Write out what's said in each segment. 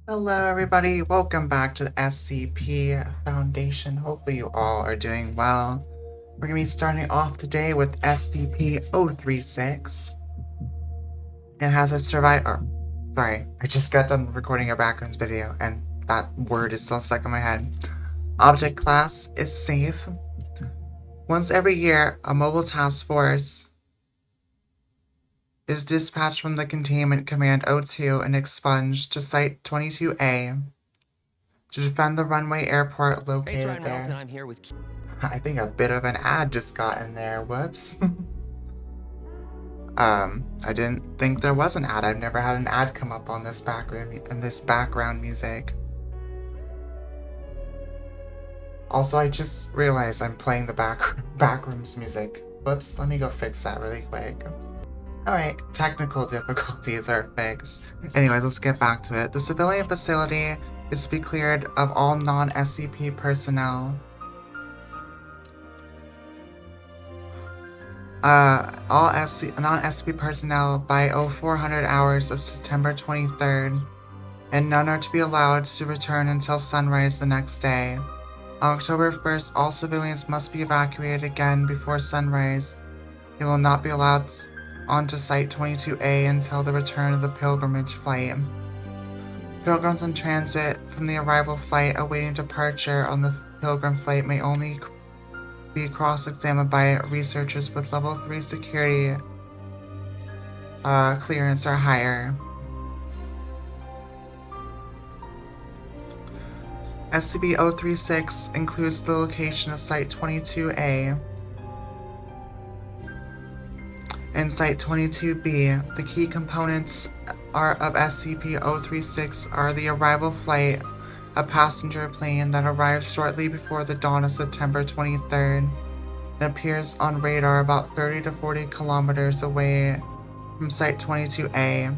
Hello everybody, welcome back to the SCP Foundation. Hopefully you all are doing well. We're going to be starting off today with SCP-036. It has a sorry, I just got done recording a Backrooms video and that word is still stuck in my head. Object class is safe. Once every year, a mobile task force is dispatched from the Containment Command O2 and expunged to Site 22A to defend the runway airport located there. And I'm here with... I think a bit of an ad just got in there. Whoops. I didn't think there was an ad. I've never had an ad come up on this background music. Also, I just realized I'm playing the backrooms music. Whoops, let me go fix that really quick. Alright, technical difficulties are fixed. Anyways, let's get back to it. The civilian facility is to be cleared of all non-SCP personnel. All non-SCP personnel by 0400 hours of September 23rd, and none are to be allowed to return until sunrise the next day. On October 1st, all civilians must be evacuated again before sunrise. They will not be allowed onto Site 22A until the return of the pilgrimage flight. Pilgrims in transit from the arrival flight awaiting departure on the pilgrim flight may only be cross-examined by researchers with level 3 security clearance or higher. SCP-036 includes the location of Site 22A and Site 22B. The key components of SCP-036 are the arrival flight, a passenger plane that arrives shortly before the dawn of September 23rd and appears on radar about 30 to 40 kilometers away from Site 22A.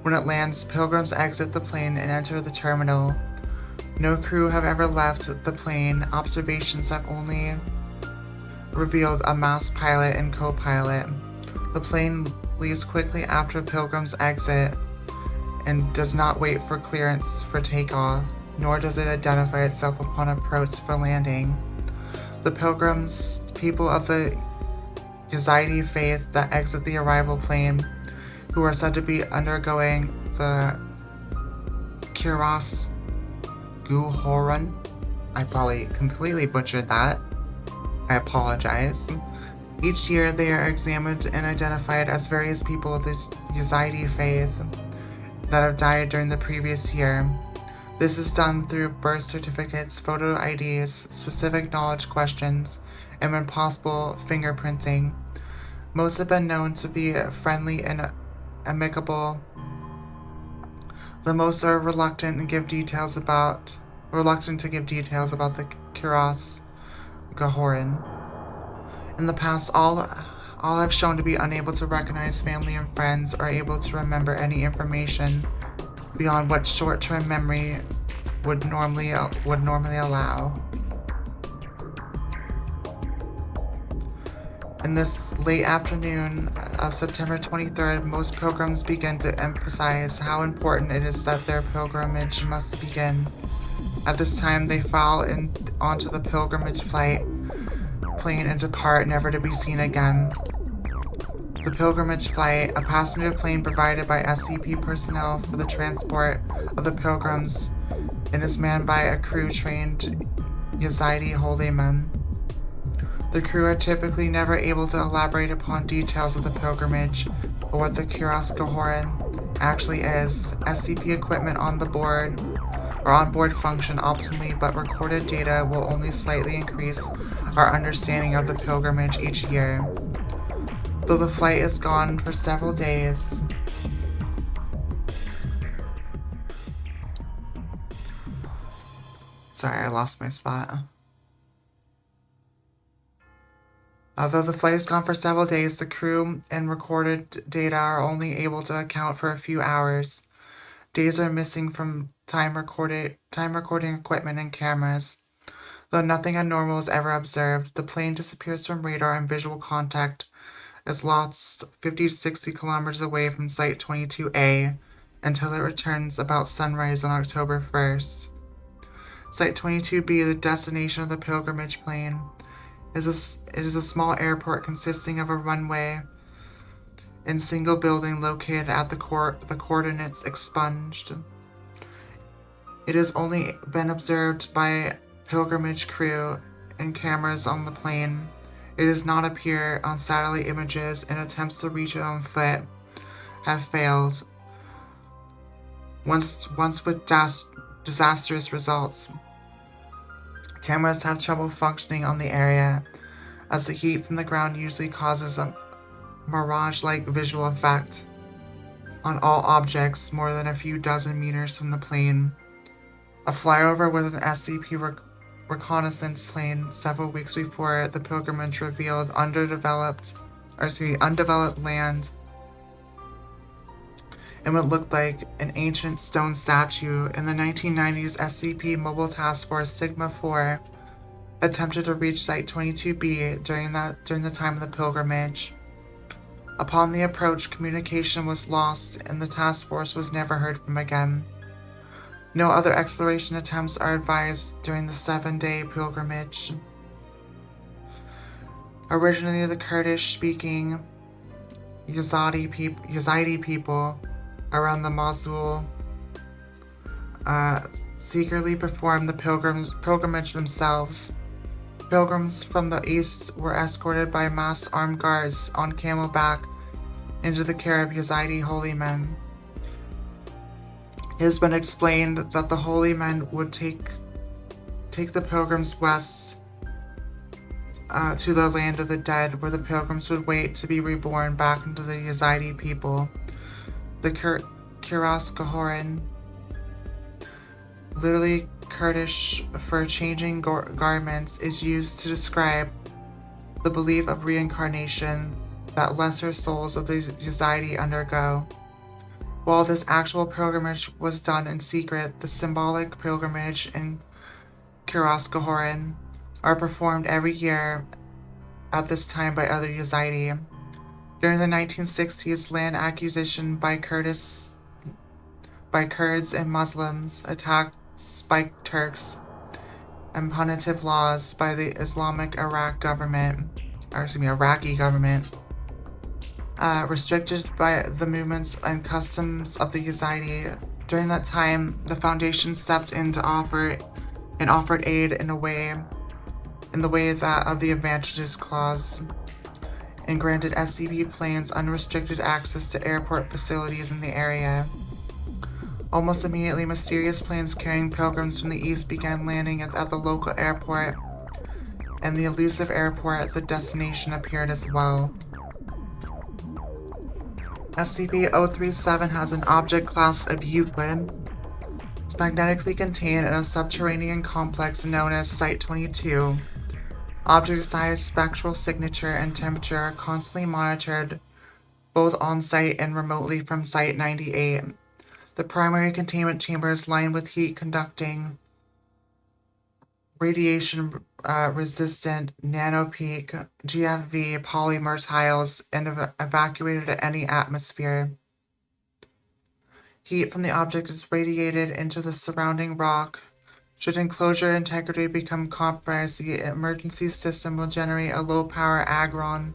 When it lands, pilgrims exit the plane and enter the terminal. No crew have ever left the plane. Observations have only revealed a masked pilot and co-pilot. The plane leaves quickly after pilgrims exit and does not wait for clearance for takeoff, nor does it identify itself upon approach for landing. The pilgrims, people of the Yazidi faith that exit the arrival plane, who are said to be undergoing the Kiras Guhoran. I probably completely butchered that. I apologize. Each year they are examined and identified as various people of this Yazidi faith that have died during the previous year. This is done through birth certificates, photo IDs, specific knowledge questions, and when possible, fingerprinting. Most have been known to be friendly and amicable. The most are reluctant to give details about the Kiras Gahoran. In the past, all have shown to be unable to recognize family and friends or able to remember any information beyond what short-term memory would normally allow. In this late afternoon of September 23rd, most pilgrims begin to emphasize how important it is that their pilgrimage must begin. At this time, they file onto the pilgrimage plane and depart, never to be seen again. The pilgrimage flight, a passenger plane provided by SCP personnel for the transport of the pilgrims, and is manned by a crew-trained Yazidi holy men. The crew are typically never able to elaborate upon details of the pilgrimage or what the Kiras Gahoran actually is. SCP equipment on board function optimally, but recorded data will only slightly increase our understanding of the pilgrimage each year. Though the flight is gone for several days, sorry, I lost my spot. Although the flight is gone for several days, the crew and recorded data are only able to account for a few hours. Days are missing from time recording equipment and cameras. Though nothing abnormal is ever observed, the plane disappears from radar and visual contact is lost 50 to 60 kilometers away from Site 22A until it returns about sunrise on October 1st. Site 22B, the destination of the pilgrimage plane, it is a small airport consisting of a runway and single building located at the coordinates expunged. It has only been observed by pilgrimage crew and cameras on the plane. It does not appear on satellite images, and attempts to reach it on foot have failed, once with disastrous results. Cameras have trouble functioning on the area, as the heat from the ground usually causes a mirage-like visual effect on all objects more than a few dozen meters from the plane. A flyover with an SCP reconnaissance plane several weeks before the pilgrimage revealed undeveloped land and what looked like an ancient stone statue. In the 1990s, SCP Mobile Task Force Sigma-4 attempted to reach Site 22B during the time of the pilgrimage. Upon the approach, communication was lost, and the task force was never heard from again. No other exploration attempts are advised during the 7-day pilgrimage. Originally, the Kurdish-speaking Yazidi people around the Mosul secretly performed the pilgrimage themselves. Pilgrims from the east were escorted by masked armed guards on camelback into the care of Yazidi holy men. It has been explained that the holy men would take the pilgrims west to the land of the dead, where the pilgrims would wait to be reborn back into the Yazidi people. The Kiraskahoran, literally Kurdish for changing garments, is used to describe the belief of reincarnation that lesser souls of the Yazidi undergo. While this actual pilgrimage was done in secret, the symbolic pilgrimage and Kiraskahoran are performed every year at this time by other Yazidi. During the 1960s, land acquisition by Kurds and Muslims, attacks by Turks, and punitive laws by the Iraqi government, restricted by the movements and customs of the Yazidi. During that time, the Foundation stepped in to offered aid in the way that of the Advantages Clause, and granted SCP planes unrestricted access to airport facilities in the area. Almost immediately, mysterious planes carrying pilgrims from the east began landing at the local airport, and the elusive airport, the destination, appeared as well. SCP-037 has an object class of Euclid. It's magnetically contained in a subterranean complex known as Site-22. Object size, spectral signature, and temperature are constantly monitored both on-site and remotely from Site-98. The primary containment chamber is lined with heat-conducting, radiation-resistant nanopeak GFV polymer tiles and evacuated at any atmosphere. Heat from the object is radiated into the surrounding rock. Should enclosure integrity become compromised, the emergency system will generate a low-power argon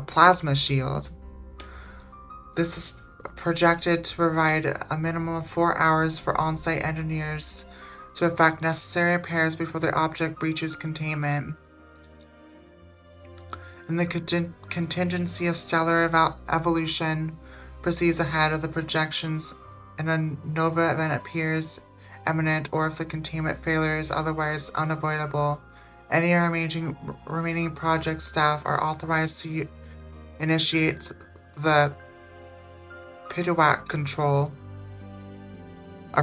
plasma shield. This is projected to provide a minimum of 4 hours for on-site engineers to effect necessary repairs before the object breaches containment. In the contingency of stellar evolution proceeds ahead of the projections and a nova event appears imminent, or if the containment failure is otherwise unavoidable, any remaining project staff are authorized to initiate the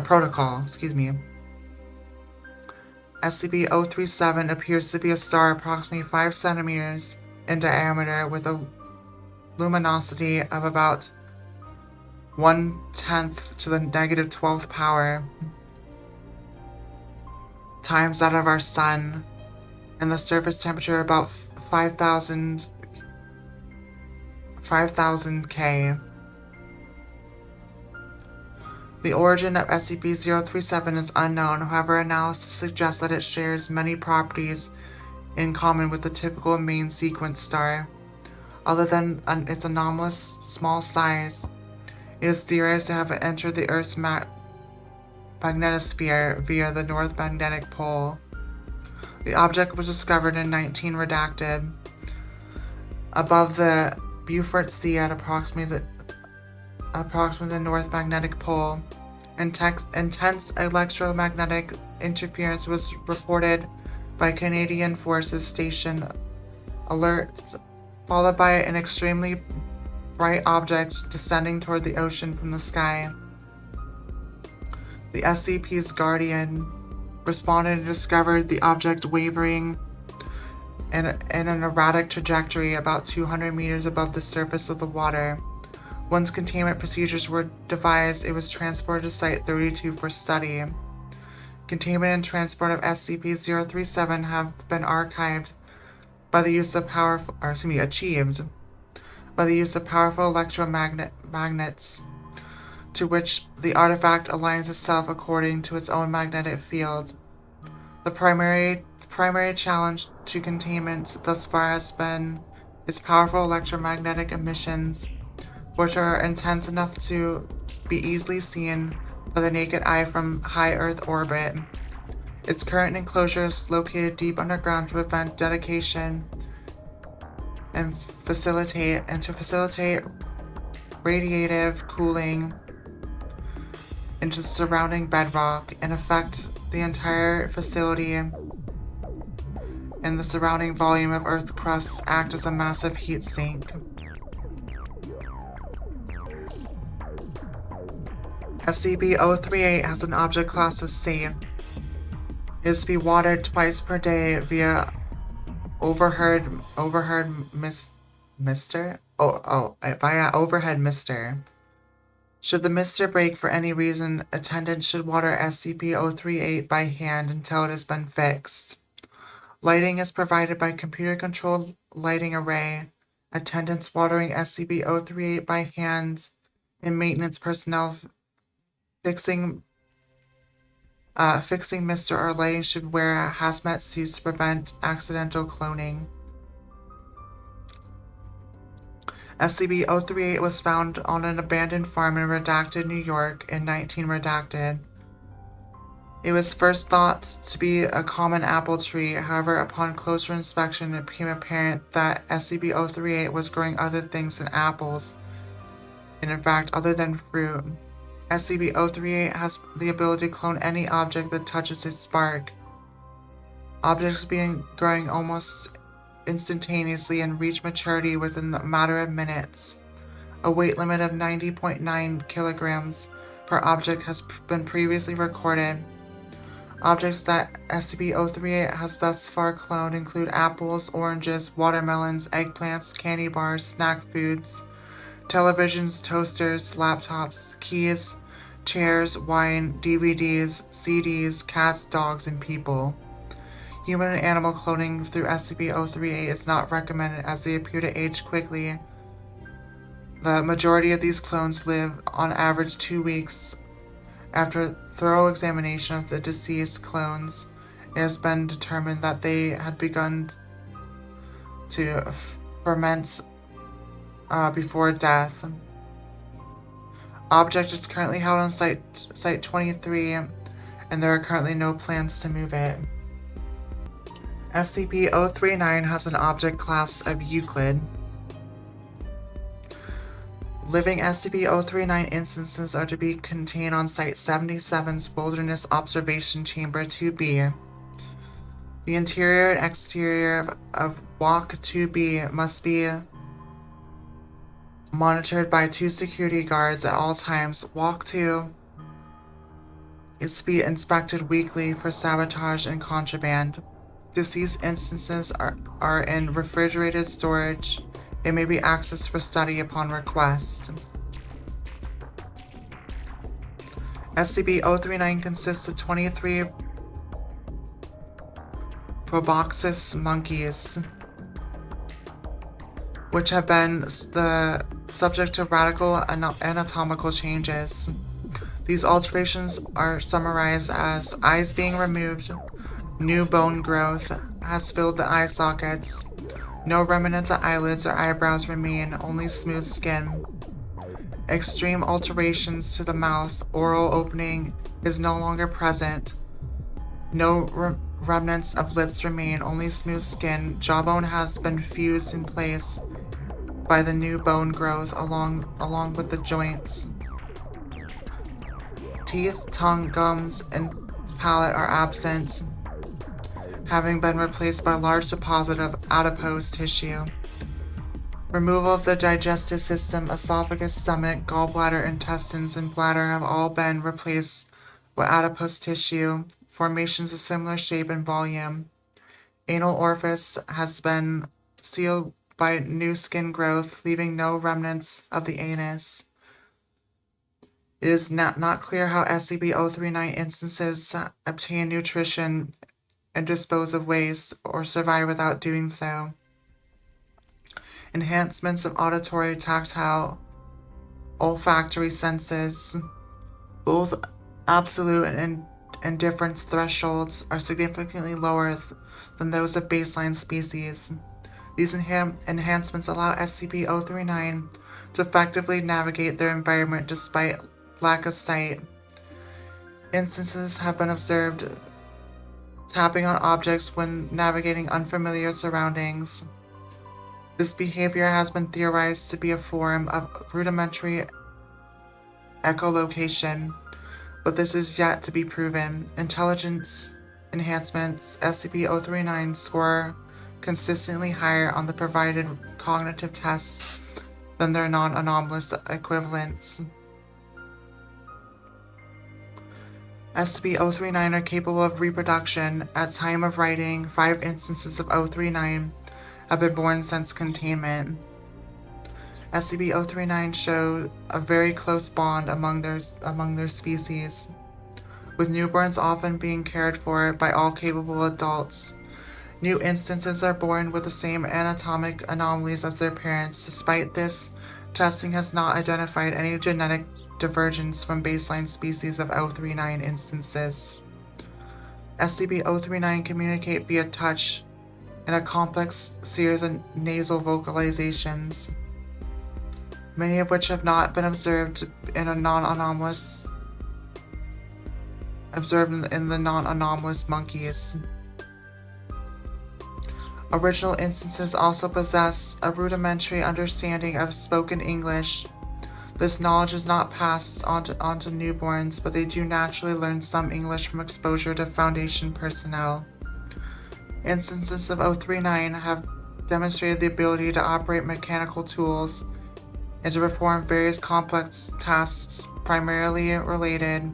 protocol. SCP-037 appears to be a star approximately 5 centimeters in diameter with a luminosity of about 1/10 to the -12th power times that of our sun, and the surface temperature about 5,000 5000 K. The origin of SCP-037 is unknown, however analysis suggests that it shares many properties in common with the typical main sequence star. Other than its anomalous small size, it is theorized to have entered the Earth's magnetosphere via the North Magnetic Pole. The object was discovered in 19 redacted above the Beaufort Sea at approximately the North Magnetic Pole. Intense electromagnetic interference was reported by Canadian forces station alert, followed by an extremely bright object descending toward the ocean from the sky. The SCP's Guardian responded and discovered the object wavering in an erratic trajectory about 200 meters above the surface of the water. Once containment procedures were devised, it was transported to Site-32 for study. Containment and transport of SCP-037 have been archived by the use of achieved by the use of powerful electromagnets to which the artifact aligns itself according to its own magnetic field. The primary challenge to containment thus far has been its powerful electromagnetic emissions, which are intense enough to be easily seen by the naked eye from high Earth orbit. Its current enclosure is located deep underground to prevent dedication and to facilitate radiative cooling into the surrounding bedrock. In effect, the entire facility and the surrounding volume of Earth crust act as a massive heat sink. SCP-038 has an object class as safe. It is to be watered twice per day via overhead mister. Via overhead mister. Should the mister break for any reason, attendants should water SCP-038 by hand until it has been fixed. Lighting is provided by computer-controlled lighting array. Attendants watering SCP-038 by hand and maintenance personnel fixing mister or lighting should wear hazmat suits to prevent accidental cloning. SCP-038 was found on an abandoned farm in Redacted, New York in 19 Redacted. It was first thought to be a common apple tree. However, upon closer inspection, it became apparent that SCP-038 was growing other things than apples, and in fact, other than fruit. SCP-038 has the ability to clone any object that touches its spark. Objects being growing almost instantaneously and reach maturity within a matter of minutes. A weight limit of 90.9 kilograms per object has been previously recorded. Objects that SCP-038 has thus far cloned include apples, oranges, watermelons, eggplants, candy bars, snack foods, televisions, toasters, laptops, keys, chairs, wine, DVDs, CDs, cats, dogs, and people. Human and animal cloning through SCP-038 is not recommended as they appear to age quickly. The majority of these clones live on average 2 weeks. After thorough examination of the deceased clones, it has been determined that they had begun to ferment before death. Object is currently held on Site 23, and there are currently no plans to move it. SCP-039 has an object class of Euclid. Living SCP-039 instances are to be contained on Site-77's Wilderness Observation Chamber 2B. The interior and exterior of Walk 2B must be monitored by 2 security guards at all times. Walk 2 is to be inspected weekly for sabotage and contraband. Deceased instances are in refrigerated storage. It may be accessed for study upon request. SCP-039 consists of 23 Proboscis monkeys. which have been the subject to radical anatomical changes. These alterations are summarized as eyes being removed, new bone growth has filled the eye sockets, no remnants of eyelids or eyebrows remain, only smooth skin. Extreme alterations to the mouth, oral opening is no longer present, no remnants of lips remain, only smooth skin. Jawbone has been fused in place by the new bone growth along with the joints. Teeth, tongue, gums, and palate are absent, having been replaced by a large deposit of adipose tissue. Removal of the digestive system, esophagus, stomach, gallbladder, intestines, and bladder have all been replaced with adipose tissue, formations of similar shape and volume. Anal orifice has been sealed by new skin growth, leaving no remnants of the anus. It is not clear how SCP-039 instances obtain nutrition and dispose of waste, or survive without doing so. Enhancements of auditory, tactile, olfactory senses, both absolute and indifference thresholds, are significantly lower than those of baseline species. These enhancements allow SCP-039 to effectively navigate their environment despite lack of sight. Instances have been observed tapping on objects when navigating unfamiliar surroundings. This behavior has been theorized to be a form of rudimentary echolocation, but this is yet to be proven. Intelligence enhancements SCP-039 score consistently higher on the provided cognitive tests than their non-anomalous equivalents. SCP-039 are capable of reproduction. At time of writing, 5 instances of 039 have been born since containment. SCP-039 show a very close bond among their species, with newborns often being cared for by all capable adults. New instances are born with the same anatomic anomalies as their parents. Despite this, testing has not identified any genetic divergence from baseline species of 039 instances. SCP-039 communicate via touch and a complex series of nasal vocalizations, many of which have not been observed in the non-anomalous monkeys. Original instances also possess a rudimentary understanding of spoken English. This knowledge is not passed on to newborns, but they do naturally learn some English from exposure to Foundation personnel. Instances of 039 have demonstrated the ability to operate mechanical tools and to perform various complex tasks primarily related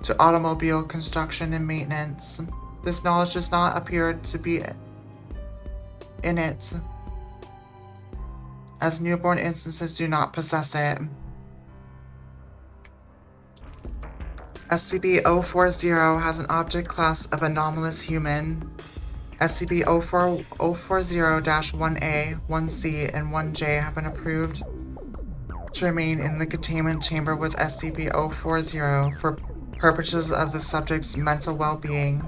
to automobile construction and maintenance. This knowledge does not appear to be innate, as newborn instances do not possess it. SCP-040 has an object class of anomalous human. SCP-040-1A, 1C, and 1J have been approved to remain in the containment chamber with SCP-040 for purposes of the subject's mental well-being.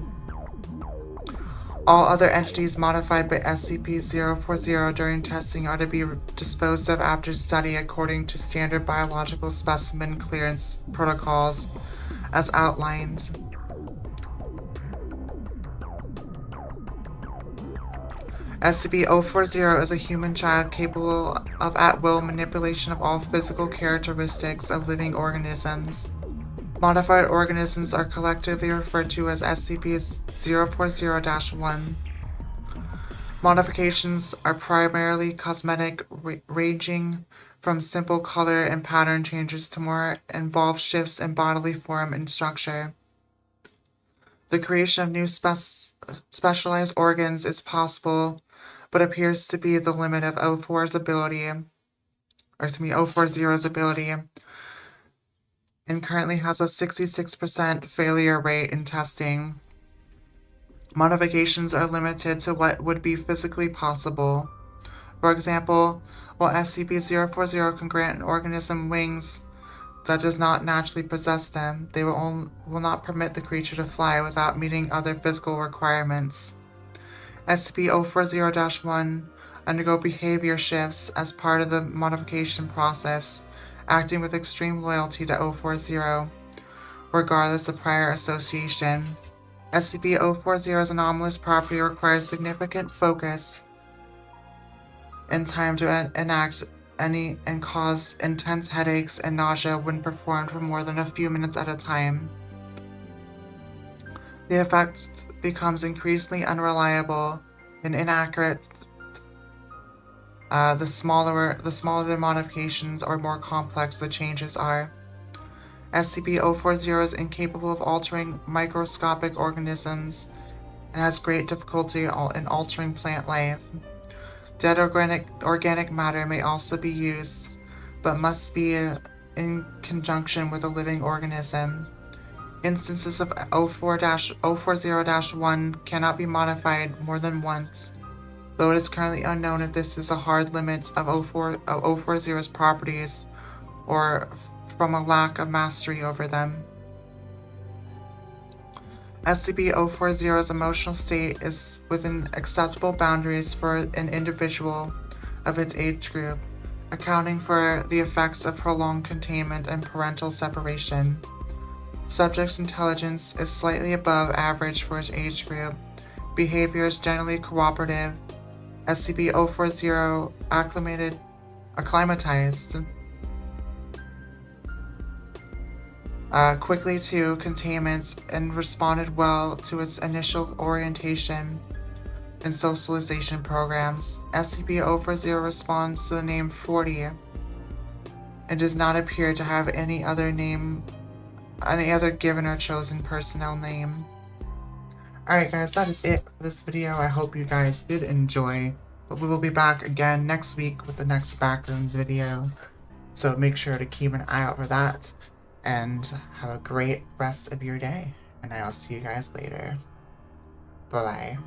All other entities modified by SCP-040 during testing are to be disposed of after study according to standard biological specimen clearance protocols as outlined. SCP-040 is a human child capable of at-will manipulation of all physical characteristics of living organisms. Modified organisms are collectively referred to as SCP-040-1. Modifications are primarily cosmetic, ranging from simple color and pattern changes to more involved shifts in bodily form and structure. The creation of new specialized organs is possible, but appears to be the limit of 040's ability, and currently has a 66% failure rate in testing. Modifications are limited to what would be physically possible. For example, while SCP-040 can grant an organism wings that does not naturally possess them, they will not permit the creature to fly without meeting other physical requirements. SCP-040-1 undergo behavior shifts as part of the modification process, acting with extreme loyalty to 040, regardless of prior association. SCP-040's anomalous property requires significant focus and time to enact and cause intense headaches and nausea when performed for more than a few minutes at a time. The effect becomes increasingly unreliable and inaccurate the smaller the modifications or more complex the changes are. SCP-040 is incapable of altering microscopic organisms and has great difficulty in altering plant life. Dead organic matter may also be used, but must be in conjunction with a living organism. Instances of 040-1 cannot be modified more than once, though it is currently unknown if this is a hard limit of 040's properties or from a lack of mastery over them. SCP-040's emotional state is within acceptable boundaries for an individual of its age group, accounting for the effects of prolonged containment and parental separation. Subject's intelligence is slightly above average for its age group. Behavior is generally cooperative. SCP-040 acclimatized quickly to containment and responded well to its initial orientation and socialization programs. SCP-040 responds to the name 40 and does not appear to have any other given or chosen personnel name. Alright guys, that is it for this video. I hope you guys did enjoy, but we will be back again next week with the next Backrooms video, so make sure to keep an eye out for that. And have a great rest of your day. And I'll see you guys later. Bye-bye.